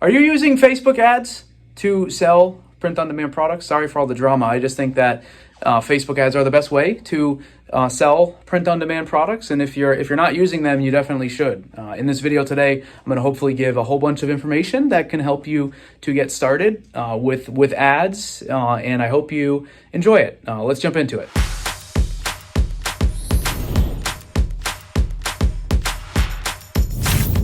Are you using Facebook ads to sell print-on-demand products? Sorry for all the drama. I just think that Facebook ads are the best way to sell print-on-demand products, and if you're not using them, you definitely should. In this video today, I'm going to hopefully give a whole bunch of information that can help you to get started with ads, and I hope you enjoy it. Let's jump into it.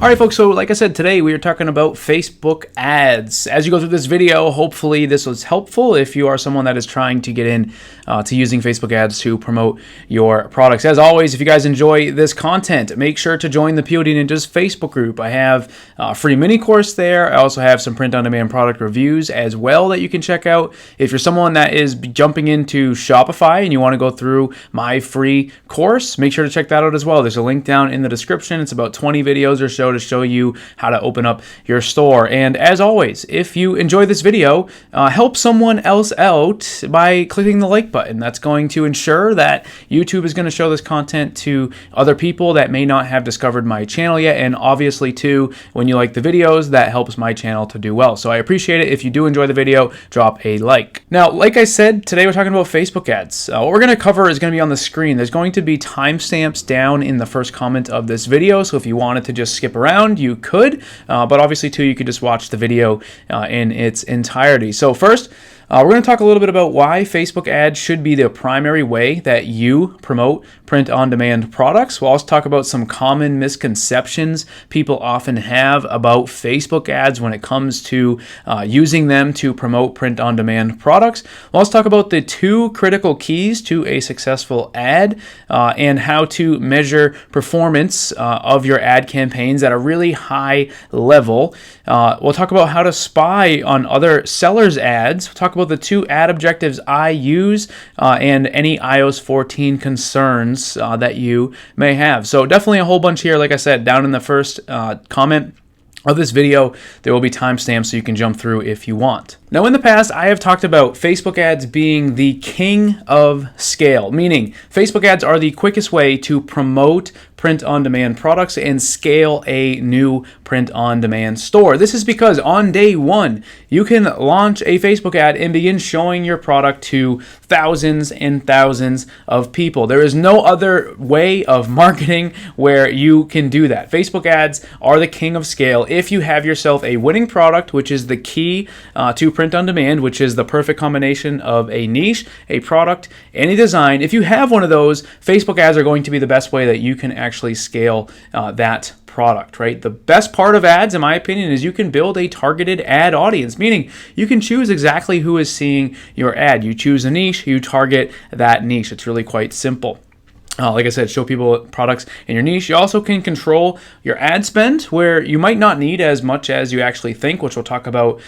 All right, folks, so like I said, today we are talking about Facebook ads. As you go through this video, hopefully this was helpful if you are someone that is trying to get in to using Facebook ads to promote your products. As always, if you guys enjoy this content, make sure to join the POD Ninjas Facebook group. I have a free mini course there. I also have some print-on-demand product reviews as well that you can check out. If you're someone that is jumping into Shopify and you want to go through my free course, make sure to check that out as well. There's a link down in the description. It's about 20 videos or so to show you how to open up your store. And as always, if you enjoy this video, help someone else out by clicking the like button. That's going to ensure that YouTube is going to show this content to other people that may not have discovered my channel yet. And obviously too, when you like the videos, that helps my channel to do well. So I appreciate it. If you do enjoy the video, drop a like. Now, like I said, today we're talking about Facebook ads. What we're going to cover is going to be on the screen. There's going to be timestamps down in the first comment of this video. So if you wanted to just skip around, you could, but obviously too, you could just watch the video in its entirety. So first, we're going to talk a little bit about why Facebook ads should be the primary way that you promote print-on-demand products. We'll also talk about some common misconceptions people often have about Facebook ads when it comes to using them to promote print-on-demand products. We'll also talk about the 2 critical keys to a successful ad and how to measure performance of your ad campaigns at a really high level. We'll talk about how to spy on other sellers' ads. We'll talk about the 2 ad objectives I use and any iOS 14 concerns that you may have. So definitely a whole bunch here. Like I said, down in the first comment of this video, there will be timestamps so you can jump through if you want. Now, in the past, I have talked about Facebook ads being the king of scale, meaning Facebook ads are the quickest way to promote print-on-demand products and scale a new print-on-demand store. This is because on day one, you can launch a Facebook ad and begin showing your product to thousands and thousands of people. There is no other way of marketing where you can do that. Facebook ads are the king of scale if you have yourself a winning product, which is the key to print-on-demand, which is the perfect combination of a niche, a product, and a design. If you have one of those, Facebook ads are going to be the best way that you can actually scale that product, right? The best part of ads, in my opinion, is you can build a targeted ad audience, meaning you can choose exactly who is seeing your ad. You choose a niche, you target that niche. It's really quite simple. Like I said, show people products in your niche. You also can control your ad spend where you might not need as much as you actually think, which we'll talk about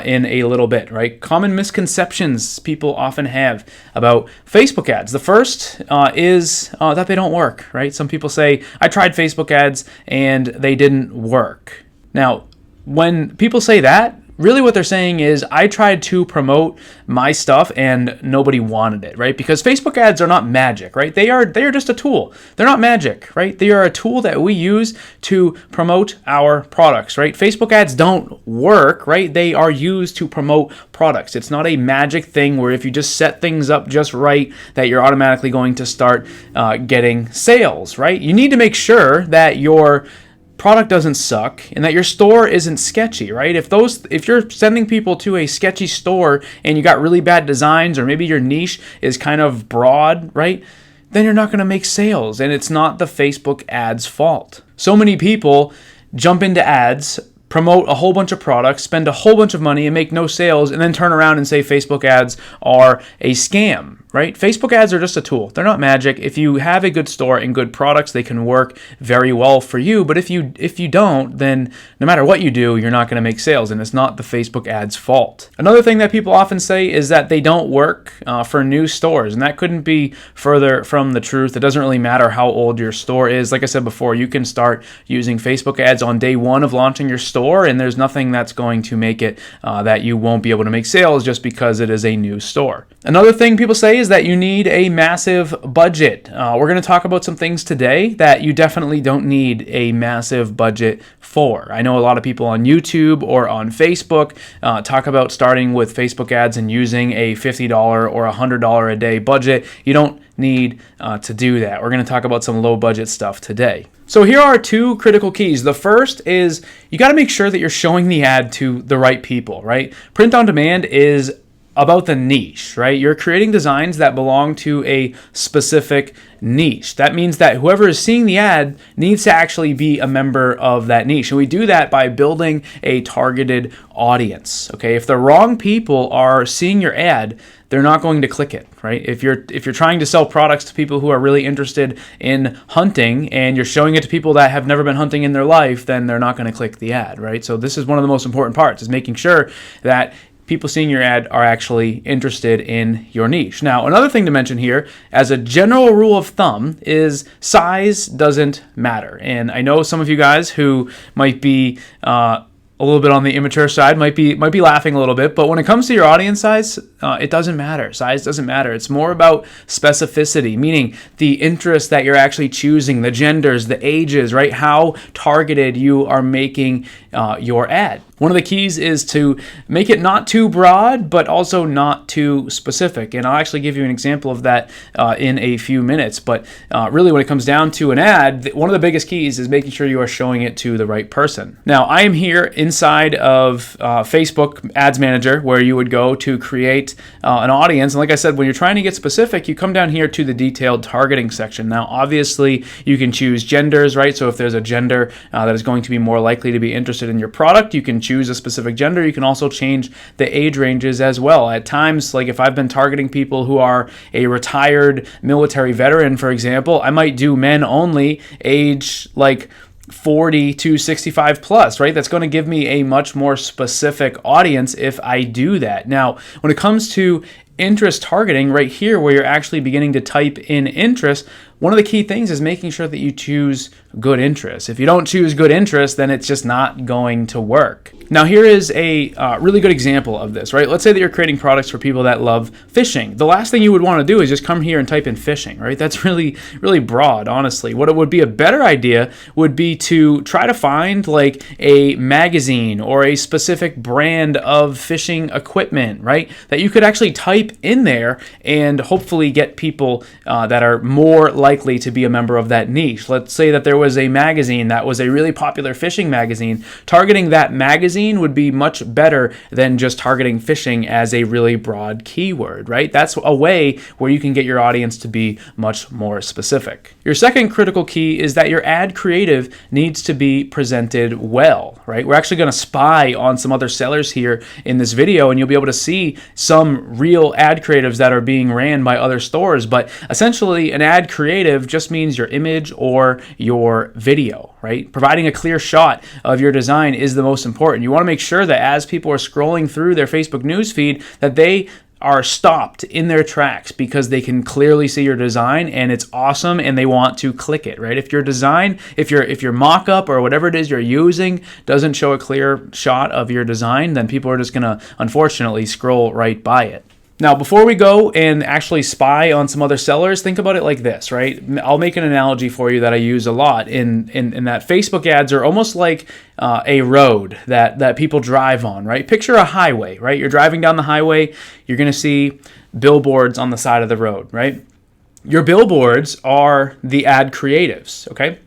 in a little bit, right? Common misconceptions people often have about Facebook ads. The first is that they don't work, right? Some people say, I tried Facebook ads and they didn't work. Now, when people say that, really what they're saying is, I tried to promote my stuff and nobody wanted it, right? Because Facebook ads are not magic, right? They are just a tool. They're not magic, right? They are a tool that we use to promote our products, right? Facebook ads don't work, right? They are used to promote products. It's not a magic thing where if you just set things up just right, that you're automatically going to start getting sales, right? You need to make sure that your product doesn't suck and that your store isn't sketchy, right? If you're sending people to a sketchy store and you got really bad designs, or maybe your niche is kind of broad, right? Then you're not going to make sales, and it's not the Facebook ads fault. So many people jump into ads, promote a whole bunch of products, spend a whole bunch of money and make no sales, and then turn around and say Facebook ads are a scam, right? Facebook ads are just a tool. They're not magic. If you have a good store and good products, they can work very well for you. But if you don't, then no matter what you do, you're not going to make sales, and it's not the Facebook ads fault. Another thing that people often say is that they don't work for new stores, and that couldn't be further from the truth. It doesn't really matter how old your store is. Like I said before, you can start using Facebook ads on day one of launching your store, and there's nothing that's going to make it that you won't be able to make sales just because it is a new store. Another thing people say is that you need a massive budget. We're going to talk about some things today that you definitely don't need a massive budget for. I know a lot of people on YouTube or on Facebook talk about starting with Facebook ads and using a $50 or $100 a day budget. You don't need to do that. We're going to talk about some low budget stuff today. So here are two critical keys. The first is you got to make sure that you're showing the ad to the right people, right? Print on demand is about the niche, right? You're creating designs that belong to a specific niche. That means that whoever is seeing the ad needs to actually be a member of that niche. And we do that by building a targeted audience. Okay, if the wrong people are seeing your ad, they're not going to click it, right? If you're trying to sell products to people who are really interested in hunting and you're showing it to people that have never been hunting in their life, then they're not going to click the ad, right? So this is one of the most important parts, is making sure that people seeing your ad are actually interested in your niche. Now, another thing to mention here, as a general rule of thumb, is size doesn't matter. And I know some of you guys who might be a little bit on the immature side might be laughing a little bit, but when it comes to your audience size, it doesn't matter. Size doesn't matter. It's more about specificity, meaning the interest that you're actually choosing, the genders, the ages, right? How targeted you are making your ad. One of the keys is to make it not too broad, but also not too specific. And I'll actually give you an example of that in a few minutes. But really, when it comes down to an ad, one of the biggest keys is making sure you are showing it to the right person. Now, I am here inside of Facebook Ads Manager, where you would go to create an audience. And like I said, when you're trying to get specific, you come down here to the detailed targeting section. Now, obviously, you can choose genders, right? So if there's a gender that is going to be more likely to be interested in your product, you can choose a specific gender. You can also change the age ranges as well. At times, like if I've been targeting people who are a retired military veteran, for example, I might do men only, age like 40 to 65 plus, right? That's going to give me a much more specific audience if I do that. Now, when it comes to interest targeting, right here where you're actually beginning to type in interest, one of the key things is making sure that you choose good interest. If you don't choose good interest, then it's just not going to work. Now, here is a really good example of this, right? Let's say that you're creating products for people that love fishing. The last thing you would want to do is just come here and type in fishing, right? That's really, really broad, honestly. What it would be a better idea would be to try to find like a magazine or a specific brand of fishing equipment, right? That you could actually type in there and hopefully get people that are more likely to be a member of that niche. Let's say that there was a magazine that was a really popular fishing magazine. Targeting that magazine would be much better than just targeting fishing as a really broad keyword, right? That's a way where you can get your audience to be much more specific. Your second critical key is that your ad creative needs to be presented well, right? We're actually going to spy on some other sellers here in this video, and you'll be able to see some real ad creatives that are being ran by other stores. But essentially, an ad creative just means your image or your video, right? Providing a clear shot of your design is the most important. You want to make sure that as people are scrolling through their Facebook newsfeed, that they are stopped in their tracks because they can clearly see your design and it's awesome and they want to click it, right? If your design, if your mock-up or whatever it is you're using doesn't show a clear shot of your design, then people are just going to unfortunately scroll right by it. Now, before we go and actually spy on some other sellers, think about it like this, right? I'll make an analogy for you that I use a lot in that Facebook ads are almost like a road that people drive on, right? Picture a highway, right? You're driving down the highway, you're going to see billboards on the side of the road, right? Your billboards are the ad creatives, okay?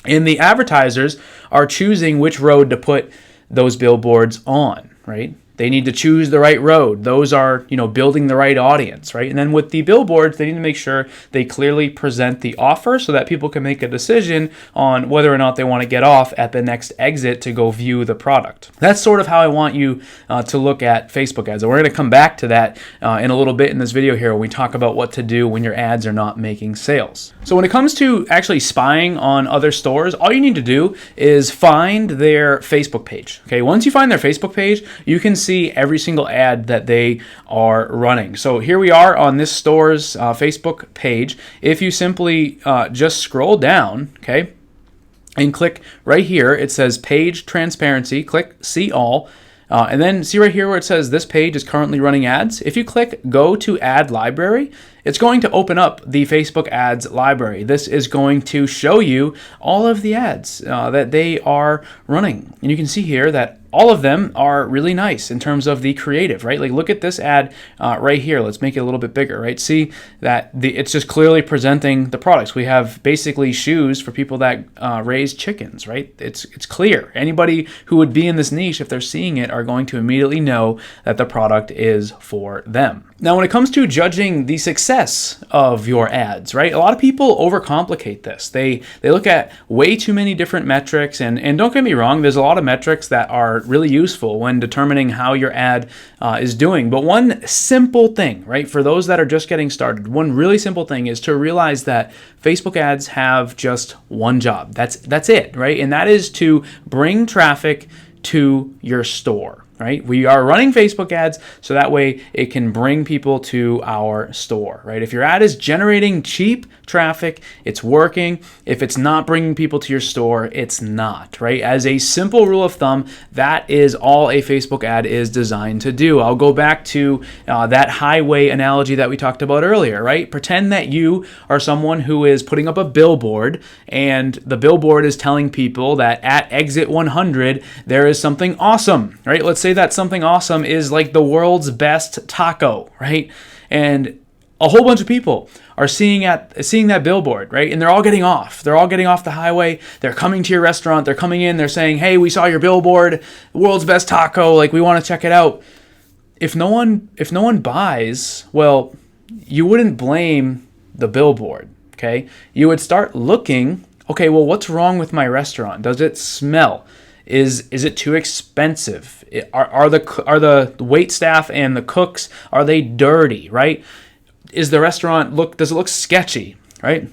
And the advertisers are choosing which road to put those billboards on, right? They need to choose the right road. Those are, building the right audience, right? And then with the billboards, they need to make sure they clearly present the offer so that people can make a decision on whether or not they want to get off at the next exit to go view the product. That's sort of how I want you to look at Facebook ads. And we're going to come back to that in a little bit in this video here when we talk about what to do when your ads are not making sales. So when it comes to actually spying on other stores, all you need to do is find their Facebook page. Okay, once you find their Facebook page, you can see every single ad that they are running. So here we are on this store's Facebook page. If you simply just scroll down, okay, and click right here, it says page transparency, click see all. And then see right here where it says this page is currently running ads. If you click go to ad library, it's going to open up the Facebook ads library. This is going to show you all of the ads that they are running. And you can see here that all of them are really nice in terms of the creative, right? Like look at this ad right here. Let's make it a little bit bigger, right? See that it's just clearly presenting the products. We have basically shoes for people that raise chickens, right? It's clear. Anybody who would be in this niche, if they're seeing it, are going to immediately know that the product is for them. Now, when it comes to judging the success of your ads, right? A lot of people overcomplicate this. They look at way too many different metrics, and don't get me wrong, there's a lot of metrics that are really useful when determining how your ad is doing. But one simple thing, right, for those that are just getting started, one really simple thing is to realize that Facebook ads have just one job. That's it, right? And that is to bring traffic to your store. Right? We are running Facebook ads so that way it can bring people to our store, right? If your ad is generating cheap traffic, it's working. If it's not bringing people to your store, it's not, right? As a simple rule of thumb, that is all a Facebook ad is designed to do. I'll go back to that highway analogy that we talked about earlier, right? Pretend that you are someone who is putting up a billboard and the billboard is telling people that at exit 100, there is something awesome, right? Let's say that something awesome is like the world's best taco, right? And a whole bunch of people are seeing that billboard, right? And they're all getting off. They're all getting off the highway. They're coming to your restaurant. They're coming in. They're saying, hey, we saw your billboard, world's best taco. Like, we want to check it out. If no one buys, well, you wouldn't blame the billboard, okay? You would start looking, okay, well, what's wrong with my restaurant? Does it smell? Is it too expensive? Are the wait staff and the cooks, are they dirty, right? Is the restaurant does it look sketchy, right?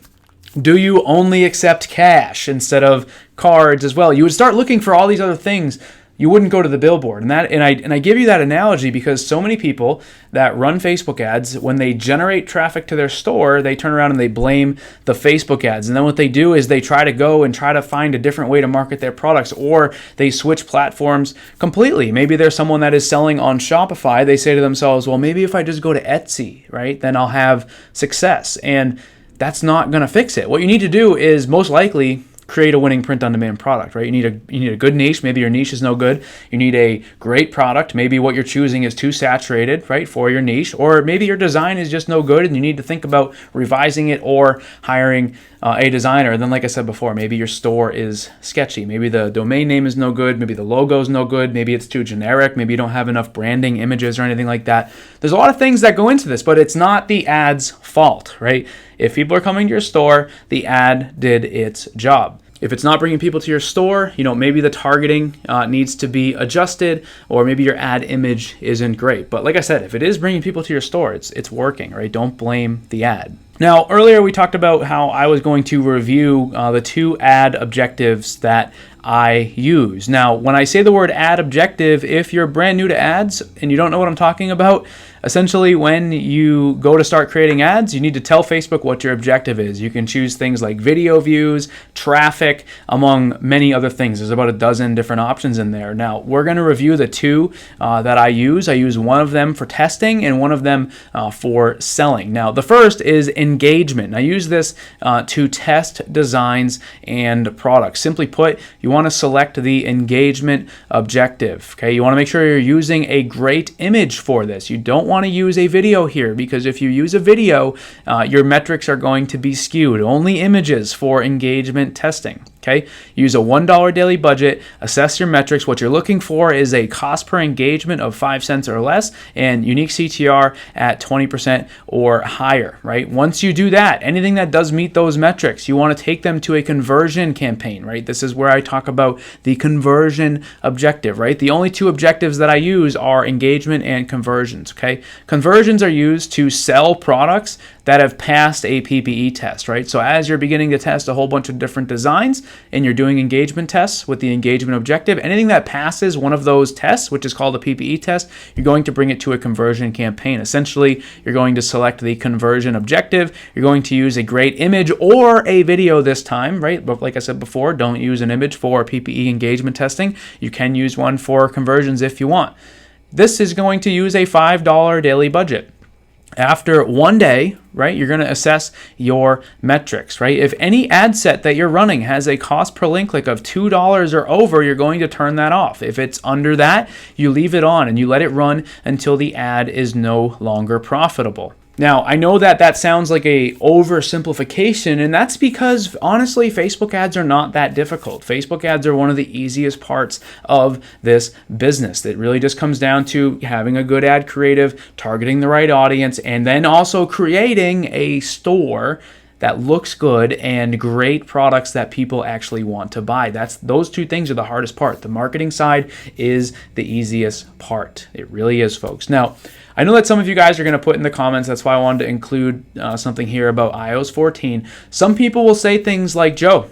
Do you only accept cash instead of cards as well? You would start looking for all these other things. You wouldn't go to the billboard. And I give you that analogy because so many people that run Facebook ads, when they generate traffic to their store, they turn around and they blame the Facebook ads. And then what they do is they try to find a different way to market their products, or they switch platforms completely. Maybe there's someone that is selling on Shopify. They say to themselves, well, maybe if I just go to Etsy, right, then I'll have success. And that's not going to fix it. What you need to do is most likely create a winning print-on-demand product, right? You need a good niche. Maybe your niche is no good. You need a great product. Maybe what you're choosing is too saturated, right, for your niche. Or maybe your design is just no good and you need to think about revising it or hiring a designer. And then, like I said before, maybe your store is sketchy. Maybe the domain name is no good. Maybe the logo is no good. Maybe it's too generic. Maybe you don't have enough branding, images, or anything like that. There's a lot of things that go into this, but it's not the ad's fault, right? If people are coming to your store, the ad did its job. If it's not bringing people to your store, maybe the targeting needs to be adjusted, or maybe your ad image isn't great. But like I said, if it is bringing people to your store, it's working, right? Don't blame the ad. Now, earlier we talked about how I was going to review the 2 ad objectives that I use. Now, when I say the word ad objective, if you're brand new to ads and you don't know what I'm talking about, essentially when you go to start creating ads, you need to tell Facebook what your objective is. You can choose things like video views, traffic, among many other things. There's about a dozen different options in there. Now, we're going to review the 2 that I use. I use one of them for testing and one of them for selling. Now, the first is engagement. I use this to test designs and products. Simply put, you want to select the engagement objective. Okay, you want to make sure you're using a great image for this. You don't want to use a video here, because if you use a video, your metrics are going to be skewed. Only images for engagement testing. Okay, use a $1 daily budget, assess your metrics. What you're looking for is a cost per engagement of 5 cents or less and unique CTR at 20% or higher, right? Once you do that, anything that does meet those metrics, you want to take them to a conversion campaign, right? This is where I talk about the conversion objective, right? The only 2 objectives that I use are engagement and conversions, okay? Conversions are used to sell products that have passed a PPE test, right? So as you're beginning to test a whole bunch of different designs and you're doing engagement tests with the engagement objective, anything that passes one of those tests, which is called a PPE test, you're going to bring it to a conversion campaign. Essentially, you're going to select the conversion objective. You're going to use a great image or a video this time, right? But like I said before, don't use an image for PPE engagement testing. You can use one for conversions if you want. This is going to use a $5 daily budget. After one day, right, you're going to assess your metrics, right? If any ad set that you're running has a cost per link click of $2 or over, you're going to turn that off. If it's under that, you leave it on and you let it run until the ad is no longer profitable. Now, I know that that sounds like a oversimplification, and that's because, honestly, Facebook ads are not that difficult. Facebook ads are one of the easiest parts of this business. It really just comes down to having a good ad creative, targeting the right audience, and then also creating a store that looks good and great products that people actually want to buy. Those two things are the hardest part. The marketing side is the easiest part. It really is, folks. Now, I know that some of you guys are going to put in the comments, that's why I wanted to include something here about iOS 14. Some people will say things like, Joe,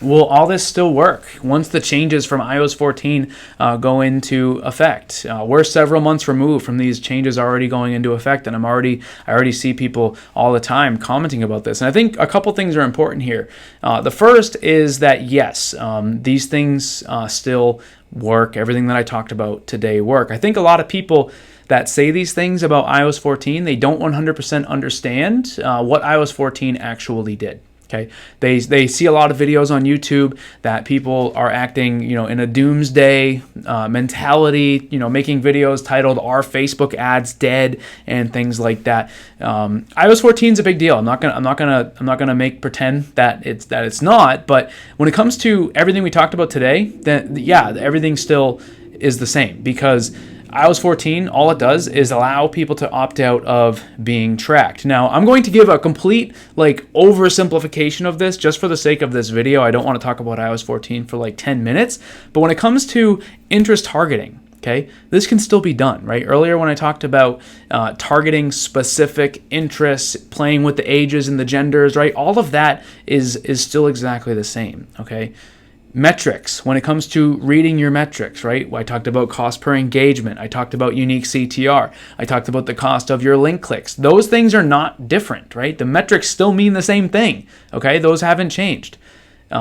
will all this still work once the changes from iOS 14 go into effect? We're several months removed from these changes already going into effect, and I already see people all the time commenting about this. And I think a couple things are important here. The first is that yes, these things still work. Everything that I talked about today work. I think a lot of people that say these things about iOS 14, they don't 100% understand what iOS 14 actually did. Okay, they see a lot of videos on YouTube that people are acting, in a doomsday mentality, making videos titled "Are Facebook ads dead?" and things like that. iOS 14 is a big deal. I'm not gonna make pretend that it's not. But when it comes to everything we talked about today, then yeah, everything still is the same, because iOS 14, all it does is allow people to opt out of being tracked. Now, I'm going to give a complete oversimplification of this just for the sake of this video. I don't want to talk about iOS 14 for 10 minutes, but when it comes to interest targeting, okay, this can still be done, right? Earlier when I talked about targeting specific interests, playing with the ages and the genders, right? All of that is still exactly the same, okay? Metrics, when it comes to reading your metrics, right? I talked about cost per engagement. I talked about unique CTR. I talked about the cost of your link clicks. Those things are not different, right? The metrics still mean the same thing, okay? Those haven't changed.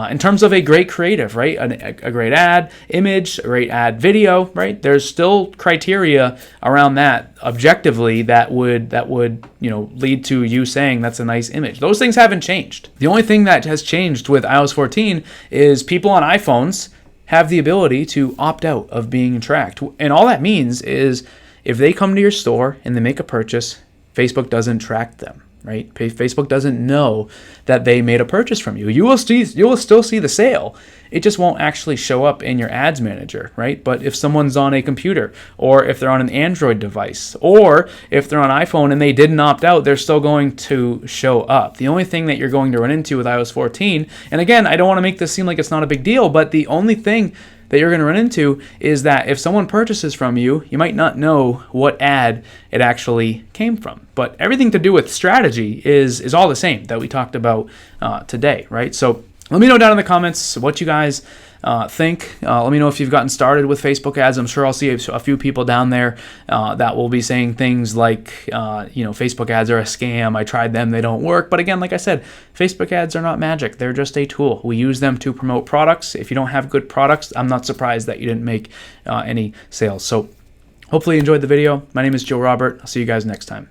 In terms of a great creative, right? A great ad image, a great ad video, right? There's still criteria around that objectively that would lead to you saying that's a nice image. Those things haven't changed. The only thing that has changed with iOS 14 is people on iPhones have the ability to opt out of being tracked. And all that means is if they come to your store and they make a purchase, Facebook doesn't track them. Right? Facebook doesn't know that they made a purchase from you. You will still see the sale. It just won't actually show up in your ads manager, right? But if someone's on a computer, or if they're on an Android device, or if they're on iPhone and they didn't opt out, they're still going to show up. The only thing that you're going to run into with iOS 14, and again, I don't want to make this seem like it's not a big deal, but the only thing that you're going to run into is that if someone purchases from you, you might not know what ad it actually came from. But everything to do with strategy is all the same that we talked about today, right? So let me know down in the comments what you guys think. Let me know if you've gotten started with Facebook ads. I'm sure I'll see a few people down there that will be saying things like, Facebook ads are a scam. I tried them. They don't work. But again, like I said, Facebook ads are not magic. They're just a tool. We use them to promote products. If you don't have good products, I'm not surprised that you didn't make any sales. So hopefully you enjoyed the video. My name is Joe Robert. I'll see you guys next time.